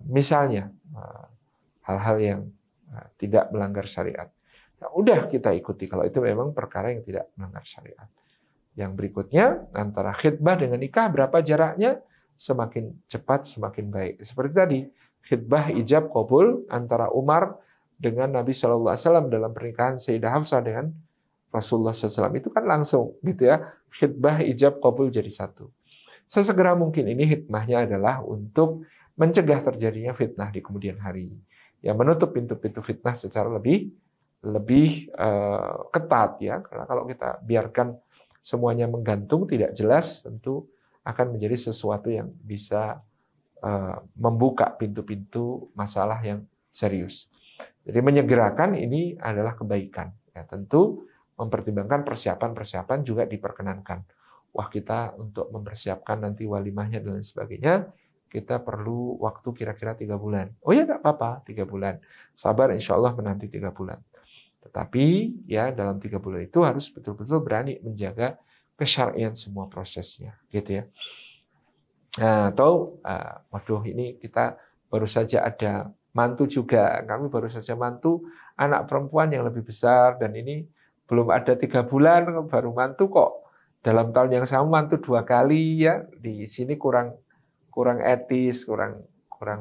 misalnya hal-hal yang tidak melanggar syariat. Nah, udah kita ikuti kalau itu memang perkara yang tidak melanggar syariat. Yang berikutnya antara khitbah dengan nikah berapa jaraknya? Semakin cepat semakin baik. Seperti tadi, khitbah ijab qabul antara Umar dengan Nabi SAW dalam pernikahan Sayyidah Hafsah dengan Rasulullah SAW itu kan langsung gitu ya, khitbah ijab qabul jadi satu. Sesegera mungkin ini hikmahnya adalah untuk mencegah terjadinya fitnah di kemudian hari. Ya, menutup pintu-pintu fitnah secara lebih ketat ya, karena kalau kita biarkan semuanya menggantung, tidak jelas, tentu akan menjadi sesuatu yang bisa membuka pintu-pintu masalah yang serius. Jadi menyegerakan ini adalah kebaikan. Ya, tentu mempertimbangkan persiapan-persiapan juga diperkenankan. Wah, kita untuk mempersiapkan nanti walimahnya dan lain sebagainya, kita perlu waktu kira-kira 3 bulan. Oh ya, tidak apa-apa, 3 bulan. Sabar, insya Allah menanti 3 bulan. Tetapi ya dalam 3 bulan itu harus betul-betul berani menjaga kesyar'ian semua prosesnya, gitu ya. Nah, atau waduh ini kita baru saja ada mantu juga, kami baru saja mantu anak perempuan yang lebih besar dan ini belum ada 3 bulan baru mantu kok dalam tahun yang sama mantu 2 kali ya, di sini kurang etis, kurang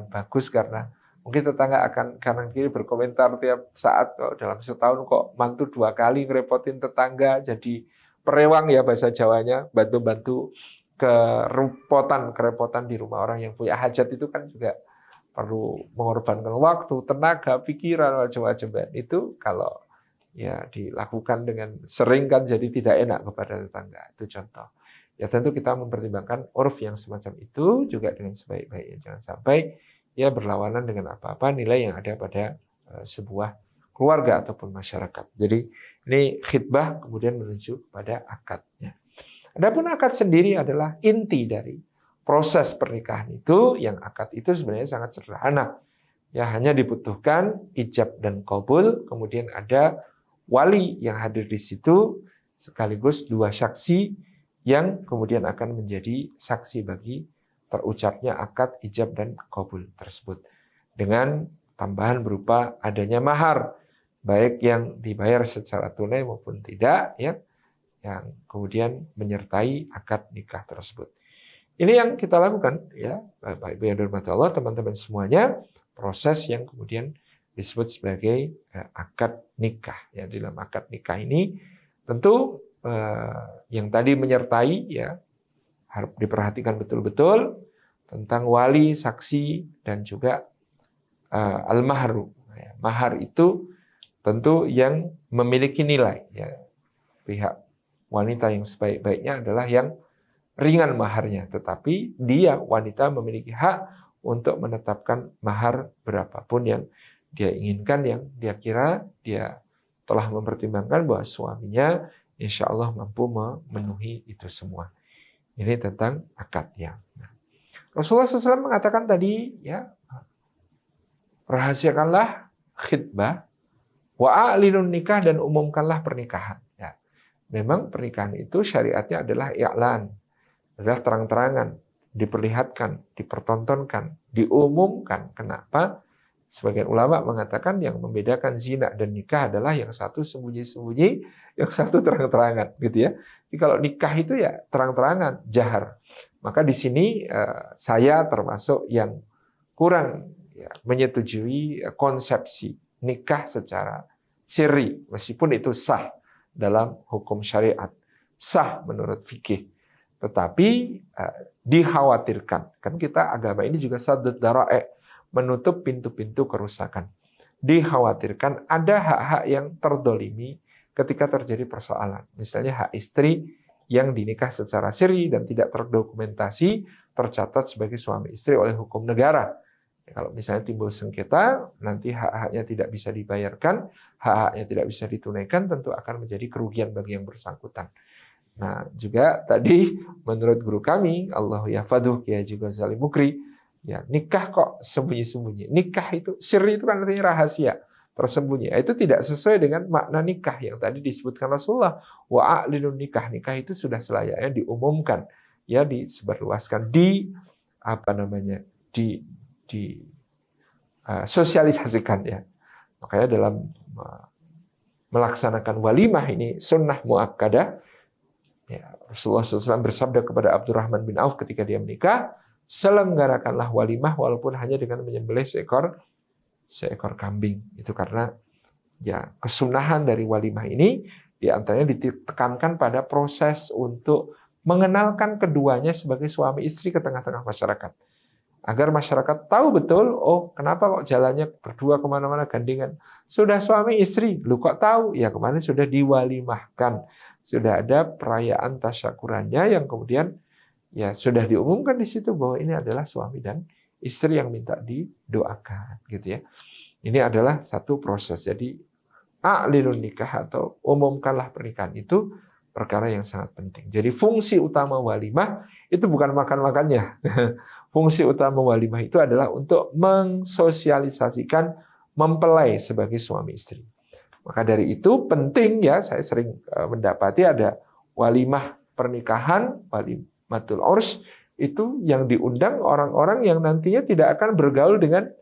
bagus karena mungkin tetangga akan kanan kiri berkomentar tiap saat kok dalam setahun kok mantu 2 kali ngerepotin tetangga, jadi perewang ya bahasa Jawanya, bantu-bantu kerepotan di rumah orang yang punya hajat itu kan juga perlu mengorbankan waktu, tenaga, pikiran, macam-macam. Itu kalau ya dilakukan dengan sering kan jadi tidak enak kepada tetangga. Itu contoh. Ya tentu kita mempertimbangkan uruf yang semacam itu juga dengan sebaik-baiknya. Jangan sampai ya berlawanan dengan apa-apa nilai yang ada pada sebuah keluarga ataupun masyarakat. Jadi ini khitbah kemudian menuju kepada akadnya. Adapun akad sendiri adalah inti dari proses pernikahan itu, yang akad itu sebenarnya sangat sederhana. Ya hanya dibutuhkan ijab dan qabul, kemudian ada wali yang hadir di situ, sekaligus 2 saksi yang kemudian akan menjadi saksi bagi terucapnya akad ijab dan qabul tersebut. Dengan tambahan berupa adanya mahar, baik yang dibayar secara tunai maupun tidak, ya, yang kemudian menyertai akad nikah tersebut. Ini yang kita lakukan ya, Bapak Ibu yang dirahmati Allah, teman-teman semuanya, proses yang kemudian disebut sebagai akad nikah. Ya, di dalam akad nikah ini tentu yang tadi menyertai ya harus diperhatikan betul-betul tentang wali, saksi dan juga al-mahru. Ya, mahar itu tentu yang memiliki nilai ya. Pihak wanita yang sebaik-baiknya adalah yang ringan maharnya, tetapi dia wanita memiliki hak untuk menetapkan mahar berapapun yang dia inginkan, yang dia kira dia telah mempertimbangkan bahwa suaminya insya Allah mampu memenuhi itu semua. Ini tentang akadnya. Nah, Rasulullah SAW mengatakan tadi, ya rahasiakanlah khitbah, wa'alinun nikah, dan umumkanlah pernikahan. Ya. Memang pernikahan itu syariatnya adalah i'lan, adalah terang-terangan, diperlihatkan, dipertontonkan, diumumkan. Kenapa? Sebagian ulama mengatakan yang membedakan zina dan nikah adalah yang satu sembunyi-sembunyi, yang satu terang-terangan, gitu ya. Jadi kalau nikah itu ya terang-terangan, jahar. Maka di sini saya termasuk yang kurang ya, menyetujui konsepsi nikah secara sirri, meskipun itu sah dalam hukum syariat, sah menurut fikih. Tetapi dikhawatirkan, kan kita agama ini juga saddud dzara'i', menutup pintu-pintu kerusakan. Dikhawatirkan ada hak-hak yang terdolimi ketika terjadi persoalan. Misalnya hak istri yang dinikah secara sirri dan tidak terdokumentasi, tercatat sebagai suami istri oleh hukum negara. Kalau misalnya timbul sengketa, nanti hak-haknya tidak bisa dibayarkan, hak-haknya tidak bisa ditunaikan, tentu akan menjadi kerugian bagi yang bersangkutan. Nah, juga tadi menurut guru kami, Allahu yahfaduh, Kiai Ghazali Mukri, ya nikah kok sembunyi-sembunyi. Nikah itu, sirri itu kan artinya rahasia, tersembunyi. Itu tidak sesuai dengan makna nikah yang tadi disebutkan Rasulullah. Wa'alinun nikah, nikah itu sudah selayaknya diumumkan, ya disebarluaskan, sosialisasikan ya. Makanya dalam melaksanakan walimah ini sunnah muakkadah. Ya, Rasulullah SAW bersabda kepada Abdurrahman bin Auf ketika dia menikah, selenggarakanlah walimah walaupun hanya dengan menyembelih seekor kambing. Itu karena ya kesunahan dari walimah ini diantaranya ditekankan pada proses untuk mengenalkan keduanya sebagai suami istri ke tengah-tengah masyarakat. Agar masyarakat tahu betul, oh kenapa kok jalannya berdua kemana-mana gandengan. Sudah suami istri, lu kok tahu? Ya kemarin sudah diwalimahkan. sudah ada perayaan tasyakurannya yang kemudian ya sudah diumumkan di situ bahwa ini adalah suami dan istri yang minta didoakan, gitu ya. Ini adalah satu proses. Jadi a'linun nikah atau umumkanlah pernikahan itu perkara yang sangat penting. Jadi fungsi utama walimah itu bukan makan-makannya. Fungsi utama walimah itu adalah untuk mensosialisasikan mempelai sebagai suami istri. Maka dari itu penting ya, saya sering mendapati ada walimah pernikahan, walimatul urs, itu yang diundang orang-orang yang nantinya tidak akan bergaul dengan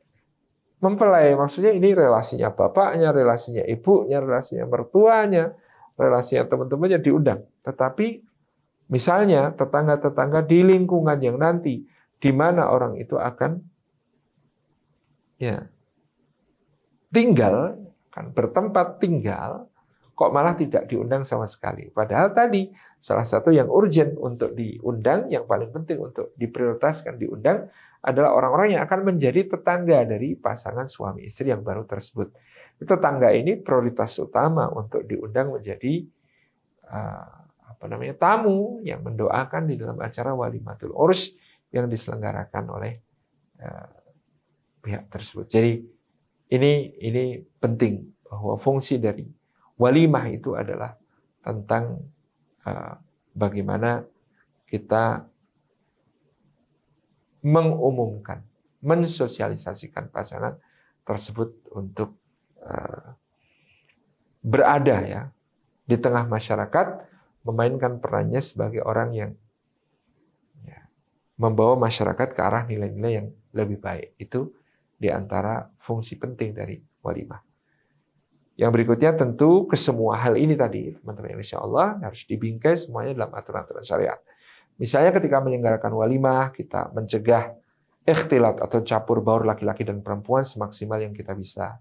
mempelai. Maksudnya ini relasinya bapaknya, relasinya ibunya, relasinya mertuanya, relasinya teman-temannya diundang. Tetapi misalnya tetangga-tetangga di lingkungan yang nanti di mana orang itu akan ya tinggal, kan bertempat tinggal, kok malah tidak diundang sama sekali. Padahal tadi salah satu yang urgent untuk diundang, yang paling penting untuk diprioritaskan diundang adalah orang-orang yang akan menjadi tetangga dari pasangan suami istri yang baru tersebut. Tetangga ini prioritas utama untuk diundang menjadi tamu yang mendoakan di dalam acara walimatul urs yang diselenggarakan oleh pihak tersebut. Jadi ini penting bahwa fungsi dari walimah itu adalah tentang bagaimana kita mengumumkan, mensosialisasikan pasangan tersebut untuk berada ya di tengah masyarakat, memainkan perannya sebagai orang yang ya, membawa masyarakat ke arah nilai-nilai yang lebih baik. Itu di antara fungsi penting dari walimah. Yang berikutnya tentu kesemua hal ini tadi, teman-teman, insya Allah harus dibingkai semuanya dalam aturan-aturan syariat. Misalnya ketika menyelenggarakan walimah, kita mencegah ikhtilat atau campur baur laki-laki dan perempuan semaksimal yang kita bisa.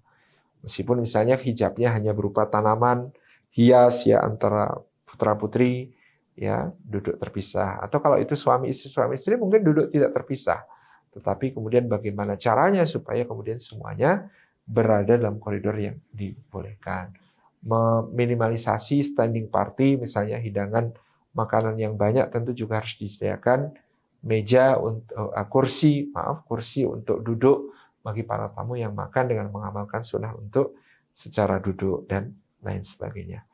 Meskipun misalnya hijabnya hanya berupa tanaman hias ya antara putra-putri ya duduk terpisah, atau kalau itu suami istri mungkin duduk tidak terpisah. Tetapi kemudian bagaimana caranya supaya kemudian semuanya berada dalam koridor yang dibolehkan. Meminimalisasi standing party, misalnya hidangan makanan yang banyak tentu juga harus disediakan meja untuk kursi untuk duduk bagi para tamu yang makan dengan mengamalkan sunnah untuk secara duduk dan lain sebagainya.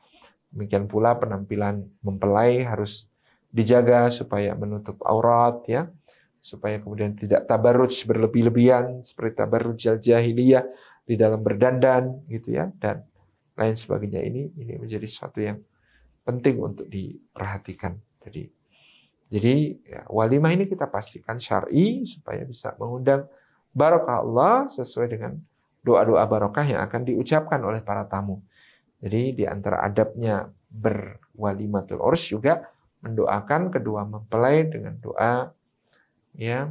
Demikian pula penampilan mempelai harus dijaga supaya menutup aurat ya, supaya kemudian tidak tabarruj berlebih-lebihan seperti tabarruj jahiliyah di dalam berdandan gitu ya, dan lain sebagainya. Ini menjadi sesuatu yang penting untuk diperhatikan. Jadi ya, walimah ini kita pastikan syar'i supaya bisa mengundang barokah Allah sesuai dengan doa-doa barokah yang akan diucapkan oleh para tamu. Jadi di antara adabnya berwalimatul urs juga mendoakan kedua mempelai dengan doa ya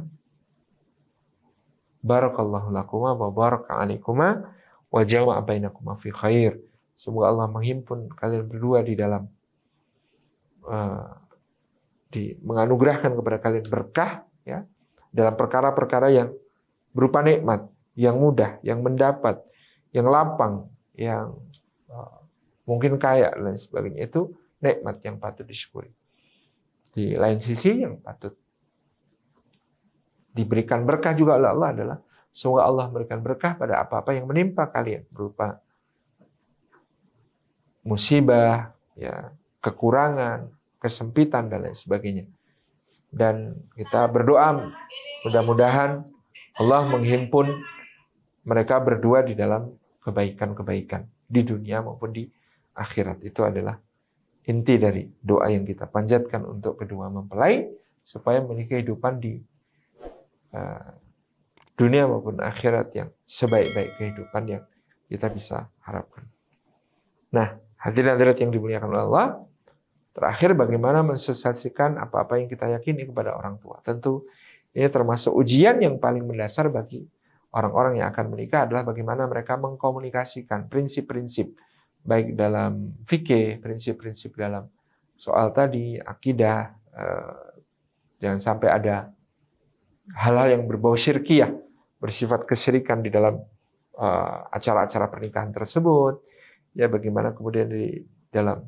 barakallahu lakuma wa baraka alaikuma wa jama'a bainakuma fi khair. Semoga Allah menghimpun kalian berdua di dalam menganugerahkan kepada kalian berkah ya dalam perkara-perkara yang berupa nikmat, yang mudah, yang mendapat, yang lapang, yang mungkin kaya dan lain sebagainya. Itu nikmat yang patut disyukuri. Di lain sisi yang patut diberikan berkah juga oleh Allah adalah semoga Allah memberikan berkah pada apa-apa yang menimpa kalian berupa musibah, ya, kekurangan, kesempitan dan lain sebagainya. Dan kita berdoa mudah-mudahan Allah menghimpun mereka berdua di dalam kebaikan-kebaikan di dunia maupun di akhirat. Itu adalah inti dari doa yang kita panjatkan untuk kedua mempelai supaya memiliki kehidupan di dunia maupun akhirat yang sebaik-baik kehidupan yang kita bisa harapkan. Nah, hadirin-hadirat yang dimuliakan oleh Allah, terakhir bagaimana mensosialisasikan apa-apa yang kita yakini kepada orang tua. Tentu ini termasuk ujian yang paling mendasar bagi orang-orang yang akan menikah adalah bagaimana mereka mengkomunikasikan prinsip-prinsip baik dalam fikih, prinsip-prinsip dalam soal tadi akidah, jangan sampai ada hal-hal yang berbau syirkiyah, bersifat kesyirikan di dalam acara-acara pernikahan tersebut. Ya, bagaimana kemudian di dalam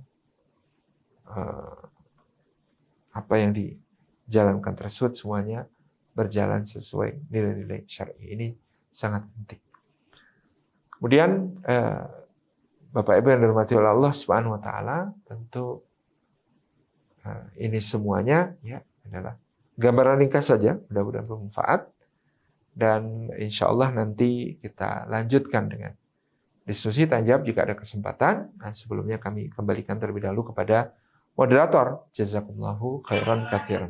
apa yang dijalankan tersebut semuanya berjalan sesuai nilai-nilai syar'i. Ini sangat penting. Kemudian Bapak Ibu yang dirahmati oleh Allah Subhanahu wa taala, tentu ini semuanya ya adalah gambaran ringkas saja, mudah-mudahan bermanfaat, dan insya Allah nanti kita lanjutkan dengan diskusi tanya jawab jika ada kesempatan. Nah, sebelumnya kami kembalikan terlebih dahulu kepada moderator. Jazakumullahu khairan katsiran.